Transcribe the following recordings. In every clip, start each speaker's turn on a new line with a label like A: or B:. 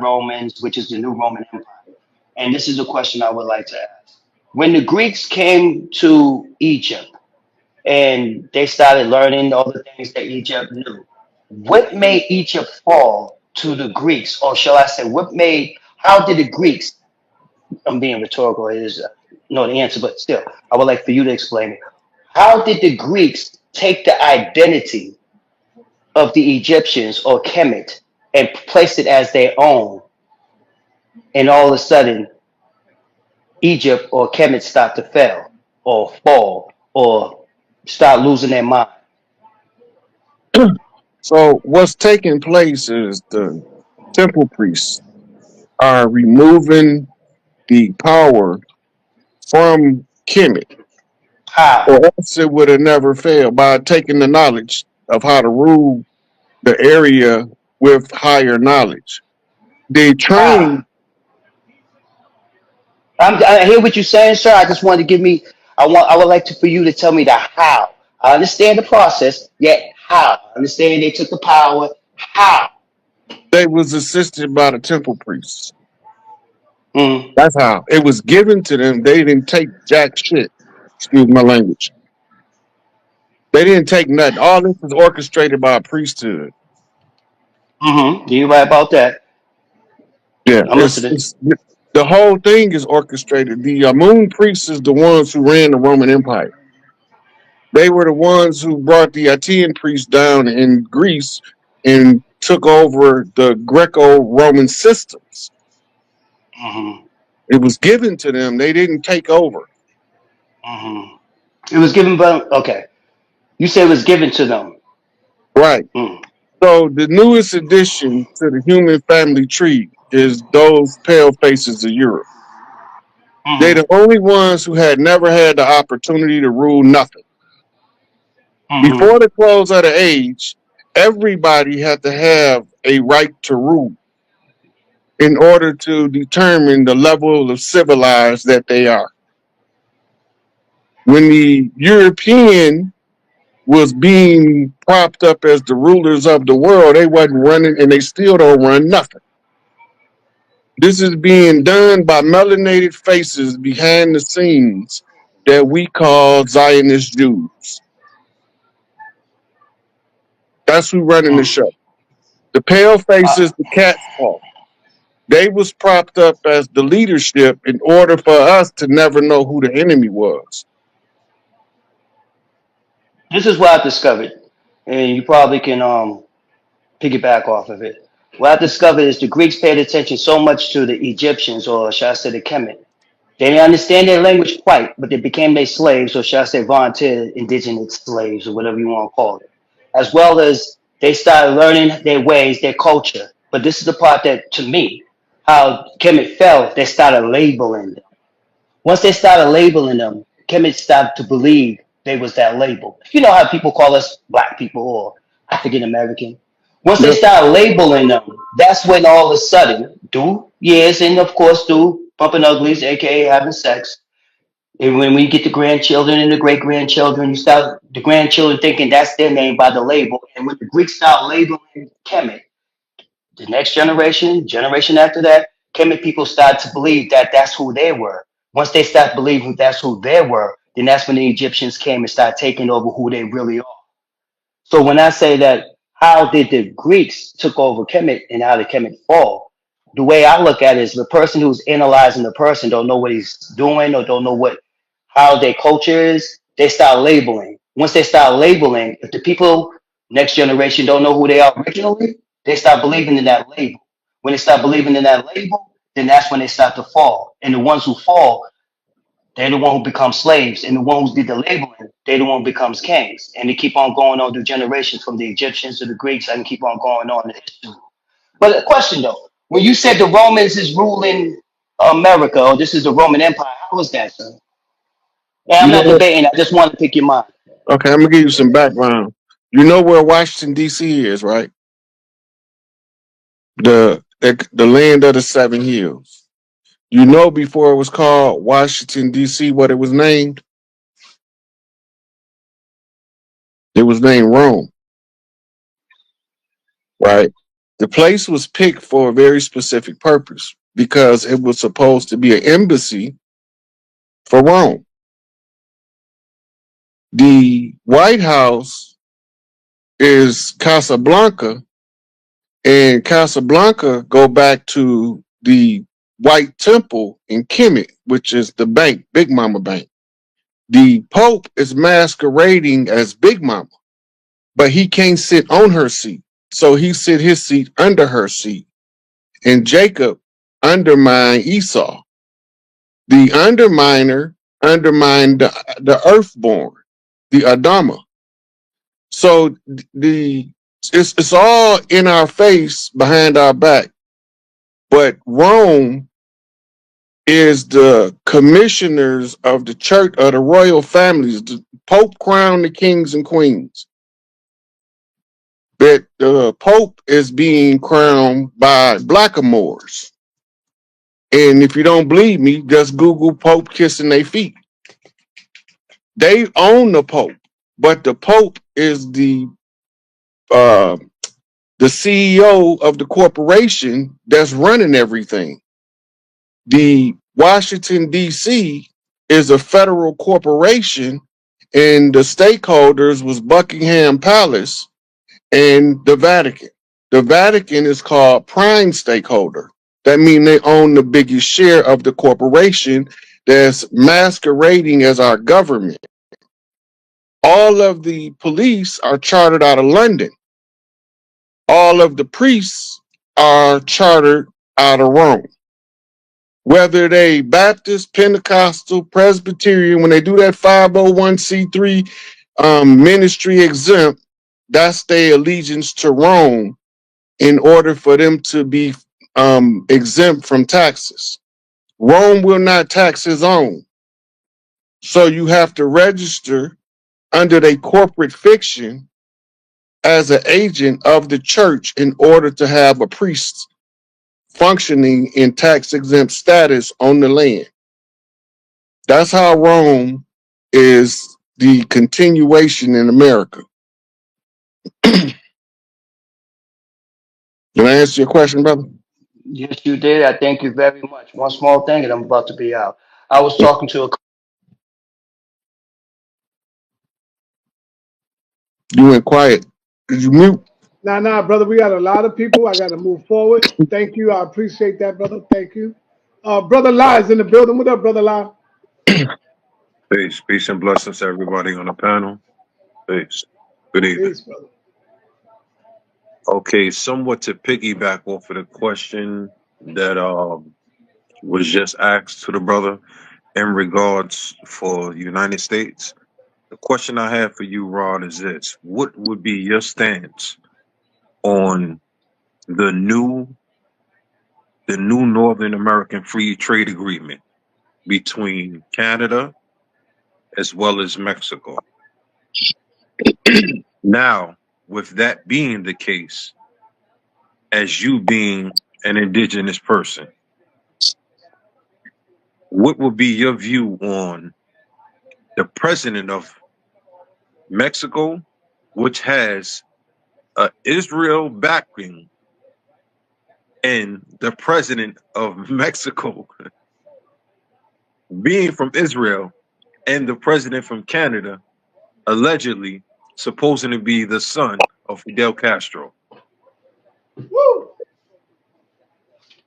A: Romans, which is the new Roman Empire. And this is a question I would like to ask. When the Greeks came to Egypt and they started learning all the things that Egypt knew, what made Egypt fall to the Greeks? Or shall I say, how did the Greeks, I'm being rhetorical, it is no the answer, but still, I would like for you to explain it. How did the Greeks take the identity of the Egyptians or Kemet and place it as their own, and all of a sudden Egypt or Kemet start to fail or fall or start losing their mind?
B: So what's taking place is the temple priests are removing the power from Kemet,
A: How?
B: or else it would have never failed by taking the knowledge of how to rule the area with higher knowledge. They
A: How?
B: train.
A: I hear what you're saying, sir. I just wanted to give me. I would like to for you to tell me the how. I understand the process, yet how? I understand they took the power. How?
B: They was assisted by the temple priests.
A: Mm.
B: That's how it was given to them. They didn't take jack shit. Excuse my language. They didn't take nothing. All this was orchestrated by a priesthood.
A: Mm-hmm. You right about that.
B: Yeah,
A: I'm listening.
B: it's the whole thing is orchestrated. The moon priests is the ones who ran the Roman Empire. They were the ones who brought the Achaean priests down in Greece and took over the Greco-Roman systems.
A: Mm-hmm.
B: It was given to them. They didn't take over.
A: Mm-hmm. It was given, but okay. You said it was given to them.
B: Right.
A: Mm.
B: So the newest addition to the human family tree is those pale faces of Europe. They're
A: Mm-hmm.
B: the only ones who had never had the opportunity to rule nothing.
A: Mm-hmm.
B: Before the close of the age, everybody had to have a right to rule in order to determine the level of civilized that they are. When the European was being propped up as the rulers of the world, they wasn't running and they still don't run nothing. This is being done by melanated faces behind the scenes that we call Zionist Jews. That's who running the
A: Mm.
B: show. The pale faces,
A: Uh,
B: the cat's paw. They was propped up as the leadership in order for us to never know who the enemy was.
A: this is what I discovered, and you probably can piggyback off of it. What I discovered is the Greeks paid attention so much to the Egyptians, or should I say the Kemet. They didn't understand their language quite, but they became their slaves, or should I say volunteer indigenous slaves, or whatever you want to call it. As well as they started learning their ways, their culture. But this is the part that, to me, how Kemet fell, they started labeling them. Once they started labeling them, Kemet started to believe they was that label. You know how people call us black people or African American. Once they
B: Yep.
A: started labeling them, that's when all of a sudden, through years and of course through bumping uglies, aka having sex, and when we get the grandchildren and the great grandchildren, you start the grandchildren thinking that's their name by the label. And when the Greeks start labeling Kemet, the next generation, generation after that, Kemet people start to believe that that's who they were. Once they start believing that's who they were, then that's when the Egyptians came and started taking over who they really are. So when I say that, how did the Greeks took over Kemet and how did Kemet fall? The way I look at it is the person who's analyzing the person don't know what he's doing or don't know what how their culture is. They start labeling. Once they start labeling, if the people next generation don't know who they are originally, they start believing in that label. When they start believing in that label, then that's when they start to fall. And the ones who fall, they're the one who becomes slaves, and the one who did the labeling, they're the one who becomes kings. And they keep on going on through generations from the Egyptians to the Greeks, and keep on going on in history. But a question though, when you said the Romans is ruling America, or this is the Roman Empire, how was that, sir? And I'm
B: You know
A: not
B: what?
A: debating, I just want to pick your mind.
B: Okay, I'm gonna give you some background. You know where Washington D.C. is, right? The land of the seven hills. You know before it was called Washington D.C. what it was named? It was named Rome, right? The place was picked for a very specific purpose because it was supposed to be an embassy for Rome. The White House is Casablanca, and Casablanca go back to the White Temple in Kemet, which is the bank, Big Mama Bank. The Pope is masquerading as Big Mama, but he can't sit on her seat. So he sit his seat under her seat. And Jacob undermined Esau. The underminer undermined the earthborn, the Adama. So it's all in our face, behind our back. But Rome is the commissioners of the church, of the royal families. The Pope crowned the kings and queens. That the Pope is being crowned by blackamoors. And if you don't believe me, just Google Pope kissing their feet. They own the Pope, but the Pope is the CEO of the corporation that's running everything. The Washington, D.C. is a federal corporation, and the stakeholders was Buckingham Palace and the Vatican. The Vatican is called prime stakeholder. That means they own the biggest share of the corporation that's masquerading as our government. All of the police are chartered out of London. All of the priests are chartered out of Rome. Whether they Baptist, Pentecostal, Presbyterian, when they do that 501c3 ministry exempt, that's their allegiance to Rome in order for them to be exempt from taxes. Rome will not tax his own. So you have to register under their corporate fiction as an agent of the church in order to have a priest functioning in tax exempt status on the land. That's how Rome is the continuation in America. Did I answer your question, brother?
A: Yes, you did. I thank you very much. One small thing, and I'm about to be out. I was talking to a.
B: You went quiet. Did you mute?
C: Nah, brother. We got a lot of people. I got to move forward. Thank you. I appreciate that, brother. Thank you. Brother Lai is in the building. What up, brother Lai?
D: Peace and blessings to everybody on the panel. Peace. Good evening.
C: Peace, brother.
D: Okay, somewhat to piggyback off of the question that was just asked to the brother in regards for the United States. The question I have for you, Rod, is this: what would be your stance on the new Northern American Free Trade Agreement between Canada as well as Mexico? Now, with that being the case, as you being an indigenous person, what would be your view on the president of Mexico, which has Israel backing, and the president of Mexico being from Israel, and the president from Canada allegedly supposing to be the son of Fidel Castro?
C: Woo!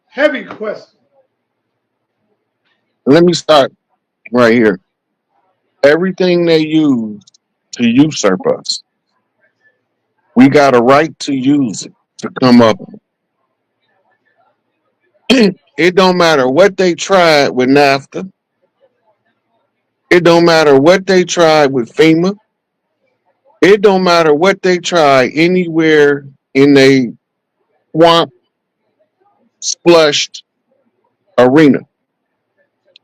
C: Heavy question.
B: Let me start right here. Everything they use to usurp us, we got a right to use it to come up. It don't matter what they tried with NAFTA. It don't matter what they tried with FEMA. It don't matter what they try anywhere in a swamp splushed arena.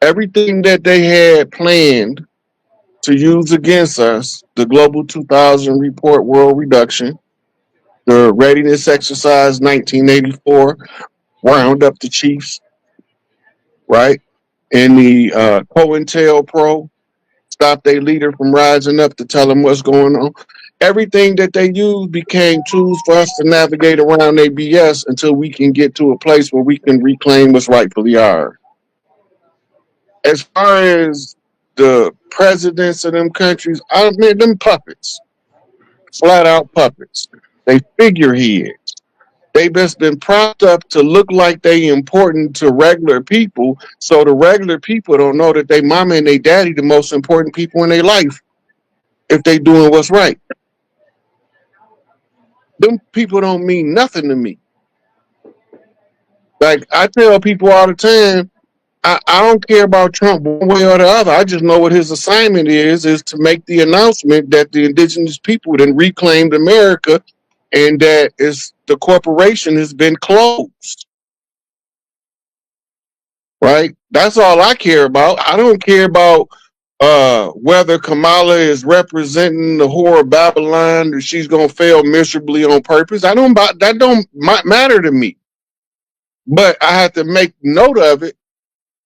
B: Everything that they had planned to use against us, the Global 2000 Report World Reduction, the Readiness Exercise 1984, round up the chiefs, right? And the COINTELPRO, stop their leader from rising up to tell them what's going on. Everything that they use became tools for us to navigate around their BS until we can get to a place where we can reclaim what's rightfully ours. As far as the presidents of them countries, I mean, them puppets, flat out puppets. They figureheads. They've just been propped up to look like they important to regular people, so the regular people don't know that they mama and they daddy the most important people in their life if they doing what's right. Them people don't mean nothing to me. Like I tell people all the time, I don't care about Trump one way or the other. I just know what his assignment is to make the announcement that the indigenous people then reclaimed America and that is the corporation has been closed. Right? That's all I care about. I don't care about whether Kamala is representing the whore of Babylon or she's gonna fail miserably on purpose. That don't matter to me. But I have to make note of it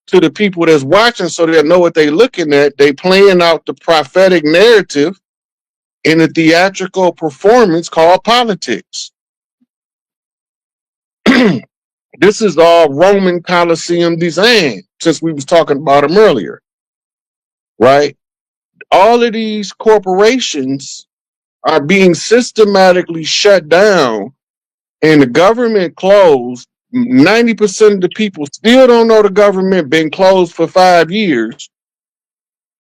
B: to the people that's watching so they'll know what they're looking at. They playing out the prophetic narrative in a theatrical performance called politics. This is all Roman Colosseum design, since we was talking about them earlier, right? All of these corporations are being systematically shut down and the government closed. 90% of the people still don't know the government been closed for 5 years.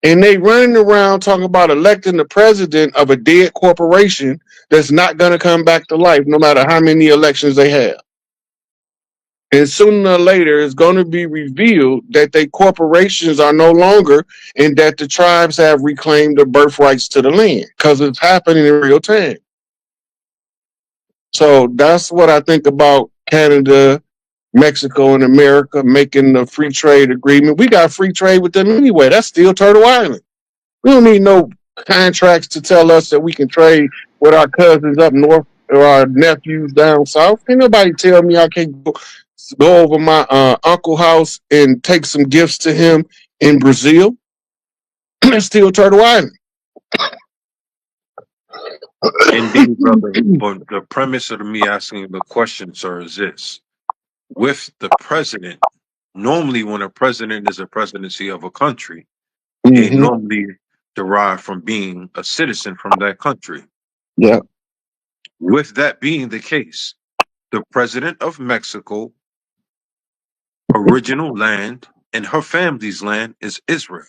B: And they running around talking about electing the president of a dead corporation that's not going to come back to life no matter how many elections they have. And sooner or later, it's going to be revealed that they corporations are no longer and that the tribes have reclaimed the birthrights to the land because it's happening in real time. So that's what I think about Canada, Mexico, and America making the free trade agreement. We got free trade with them anyway. That's still Turtle Island. We don't need no contracts to tell us that we can trade with our cousins up north or our nephews down south. Ain't nobody tell me I can't go over my uncle's house and take some gifts to him in Brazil. It's still Turtle Island.
D: Indeed, brother. But the premise of me asking the question, sir, is this. With the president, normally when a president is a presidency of a country, it
B: Mm-hmm.
D: normally derived from being a citizen from that country.
B: Yeah.
D: With that being the case, the president of Mexico, original land, and her family's land is Israel.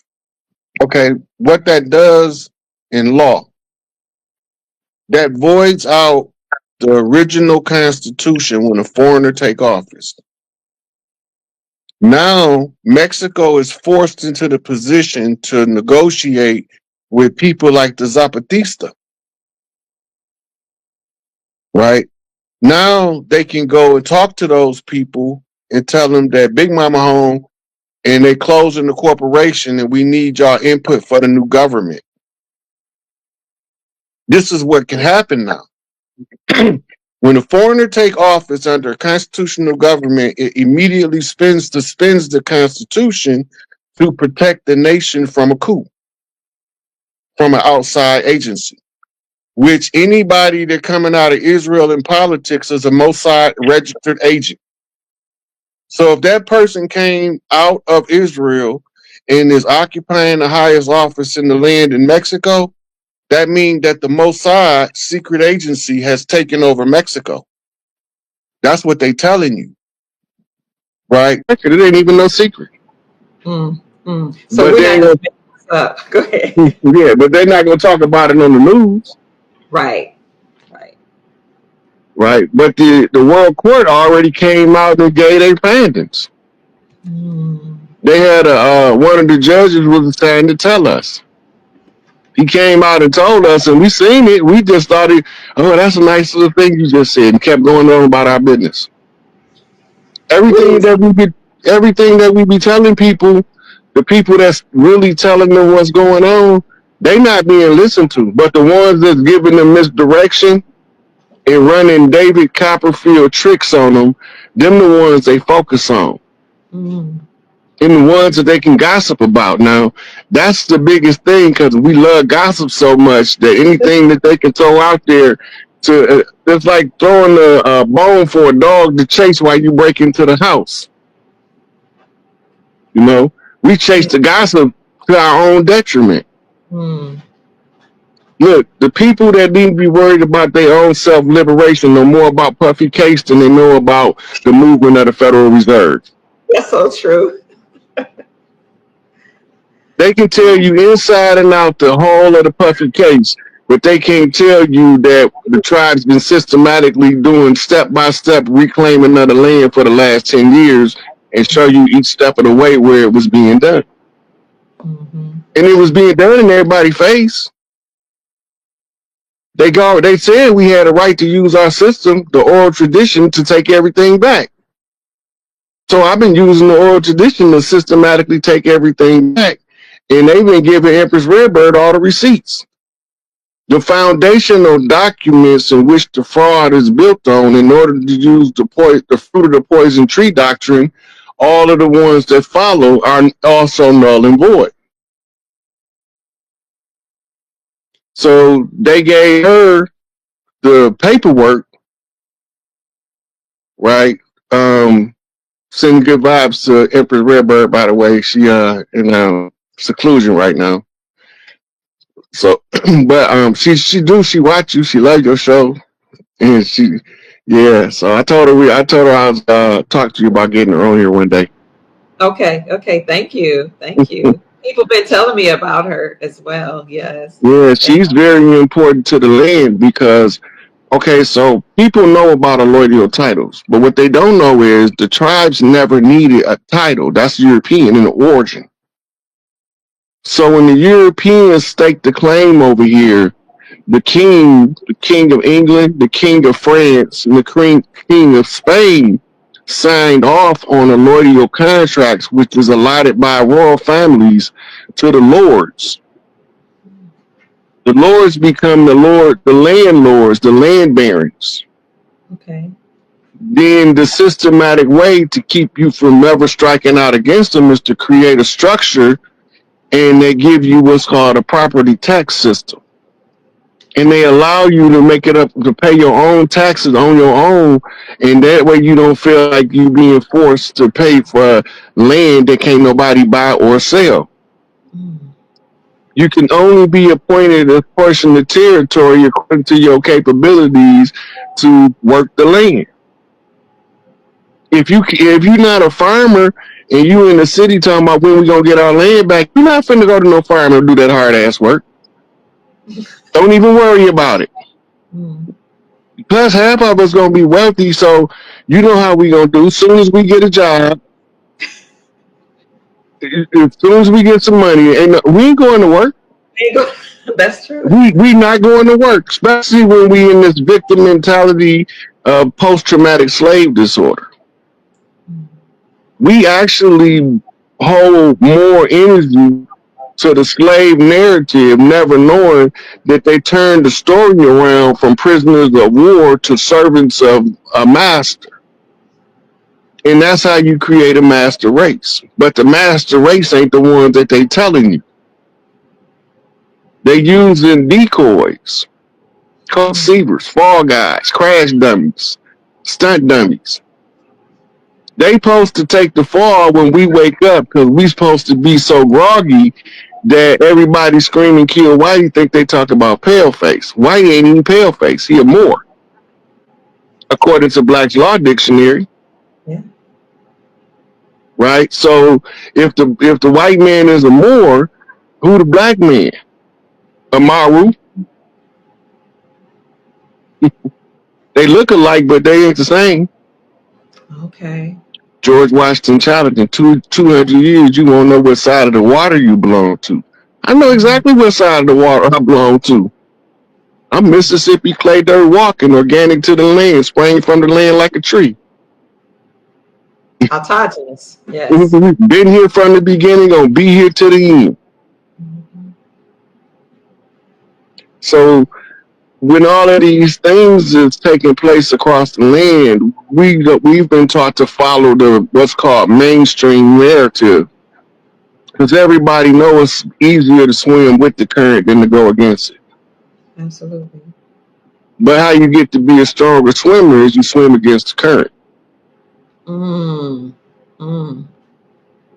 B: Okay. What that does in law, that voids out the original constitution when a foreigner take office. Now Mexico is forced into the position to negotiate with people like the Zapatista. Right? Now they can go and talk to those people and tell them that Big Mama home and they closing the corporation and we need y'all input for the new government. This is what can happen now. When a foreigner take office under a constitutional government, it immediately suspends the constitution to protect the nation from a coup, from an outside agency, which anybody that coming out of Israel in politics is a Mossad registered agent. So if that person came out of Israel and is occupying the highest office in the land in Mexico, that means that the Mossad secret agency has taken over Mexico. That's what they telling you, right? It ain't even no secret.
E: So
B: But
E: we're not going to make this up. Go ahead.
B: Yeah, but they're not going to talk about it on the news.
E: Right.
B: Right. But the World Court already came out and gave their findings. They had one of the judges was assigned to tell us. He came out and told us, and we seen it. We just thought, oh, that's a nice little thing you just said, and kept going on about our business. Everything that we be telling people, the people that's really telling them what's going on, they not being listened to. But the ones that's giving them misdirection and running David Copperfield tricks on them the ones they focus on. and the ones that they can gossip about. Now, that's the biggest thing because we love gossip so much that anything that they can throw out there to it's like throwing a bone for a dog to chase while you break into the house. You know, we chase the gossip to our own detriment.
E: Mm.
B: Look, the people that need to be worried about their own self liberation know more about Puffy Case than they know about the movement of the Federal Reserve.
E: That's so true.
B: They can tell you inside and out the whole of the Puffy Case, but they can't tell you that the tribe's been systematically doing step by step reclaiming of the land for the last 10 years and show you each step of the way where it was being done.
E: Mm-hmm.
B: And it was being done in everybody's face. They said we had a right to use our system, the oral tradition, to take everything back. So I've been using the oral tradition to systematically take everything back. And they've been giving Empress Redbird all the receipts. The foundational documents in which the fraud is built on in order to use the fruit of the poison tree doctrine, all of the ones that follow are also null and void. So they gave her the paperwork, right? Sending good vibes to Empress Redbird, by the way. She in seclusion right now. So but she watch you, she love your show. And so I was talk to you about getting her on here one day.
E: Okay. Thank you. People been telling me about her as well. Yes.
B: Yeah, she's very important to the land because okay, so people know about allodial titles, but what they don't know is the tribes never needed a title. That's European in origin. So when the Europeans staked the claim over here, the king of England, the king of France, and the king of Spain signed off on allodial contracts, which is allotted by royal families to the lords. The lords become the landlords, the land barons.
E: Okay.
B: Then the systematic way to keep you from ever striking out against them is to create a structure, and they give you what's called a property tax system. And they allow you to make it up to pay your own taxes on your own, and that way you don't feel like you being forced to pay for land that can't nobody buy or sell.
E: Mm.
B: You can only be appointed a portion of territory according to your capabilities to work the land. If you're not a farmer and you in the city talking about when we gonna get our land back, you're not finna go to no farmer and do that hard ass work. Don't even worry about it.
E: Mm.
B: Plus, half of us gonna be wealthy, so you know how we gonna do. As soon as we get a job, as soon as we get some money, and we ain't going to work.
E: That's true.
B: We not going to work, especially when we in this victim mentality of post-traumatic slave disorder.
E: Mm.
B: We actually hold more energy to the slave narrative, never knowing that they turned the story around from prisoners of war to servants of a master. And that's how you create a master race. But the master race ain't the ones that they telling you. They using decoys, deceivers, fall guys, crash dummies, stunt dummies. They supposed to take the fall when we wake up because we supposed to be so groggy that everybody screaming kill Whitey think they talk about paleface. Whitey ain't even paleface. He a Moor, according to Black's Law Dictionary.
E: Yeah.
B: Right? So if the white man is a Moor, who the black man? A Maru? They look alike, but they ain't the same.
E: Okay.
B: George Washington challenge in 200 years, you won't know what side of the water you belong to. I know exactly what side of the water I belong to. I'm Mississippi clay dirt walking, organic to the land, sprang from the land like a tree.
E: Autogenous. Yes.
B: Been here from the beginning, gonna be here to the end.
E: Mm-hmm.
B: So when all of these things is taking place across the land, we've been taught to follow the what's called mainstream narrative, because everybody knows it's easier to swim with the current than to go against it.
E: Absolutely.
B: But how you get to be a stronger swimmer is you swim against the current.
E: Mm. Mm.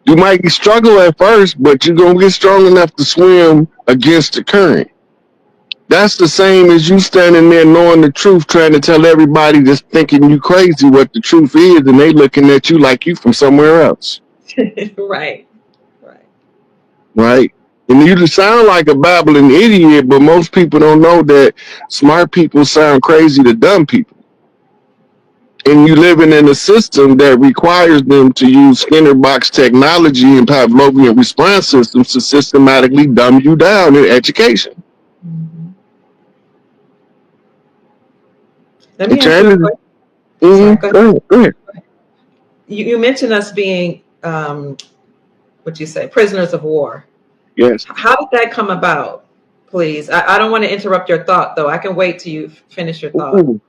B: You might struggle at first, but you're gonna get strong enough to swim against the current. That's the same as you standing there knowing the truth, trying to tell everybody that's thinking you crazy what the truth is, and they looking at you like you from somewhere else.
E: Right. Right.
B: Right? And you just sound like a babbling idiot, but most people don't know that smart people sound crazy to dumb people. And you living in a system that requires them to use Skinner box technology and Pavlovian response systems to systematically dumb you down in education.
E: Mm-hmm. Let me ask you a question. Sorry, go ahead.
B: Go ahead.
E: You mentioned us being, what you say, prisoners of war.
B: Yes.
E: How did that come about? Please, I don't want to interrupt your thought, though. I can wait till you finish your thought.
B: Ooh,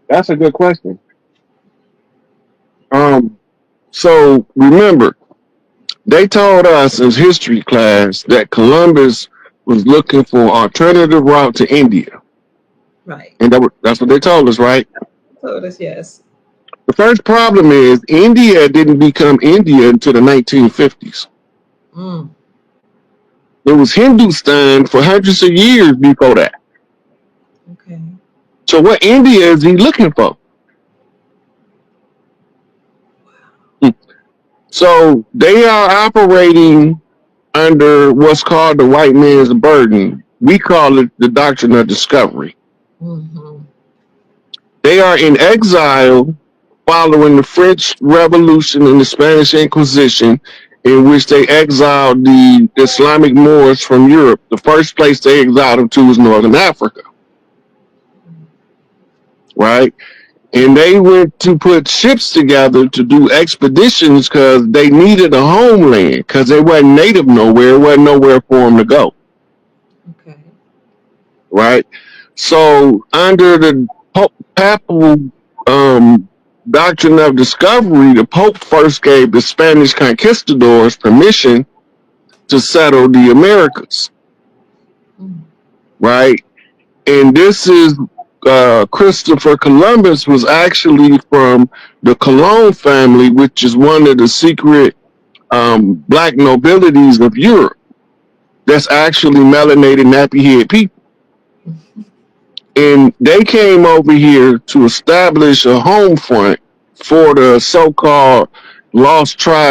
B: that's a good question. So remember, they told us in history class that Columbus was looking for an alternative route to India.
E: Right.
B: And that's what they told us, right?
E: Told us, yes.
B: The first problem is India didn't become India until the 1950s.
E: Mm.
B: It was Hindustan for hundreds of years before that.
E: Okay.
B: So what India is he looking for? So they are operating under what's called the white man's burden. We call it the doctrine of discovery.
E: Mm-hmm.
B: They are in exile following the French Revolution and the Spanish Inquisition, in which they exiled the Islamic Moors from Europe. The first place they exiled them to was Northern Africa, right? And they went to put ships together to do expeditions because they needed a homeland, because they wasn't native nowhere, wasn't nowhere for them to go.
E: Okay.
B: Right? So under the papal doctrine of discovery, the Pope first gave the Spanish conquistadors permission to settle the Americas.
E: Mm.
B: Right? And this is Christopher Columbus was actually from the Cologne family, which is one of the secret black nobilities of Europe. That's actually melanated, nappy-head people. And they came over here to establish a home front for the so-called lost tribe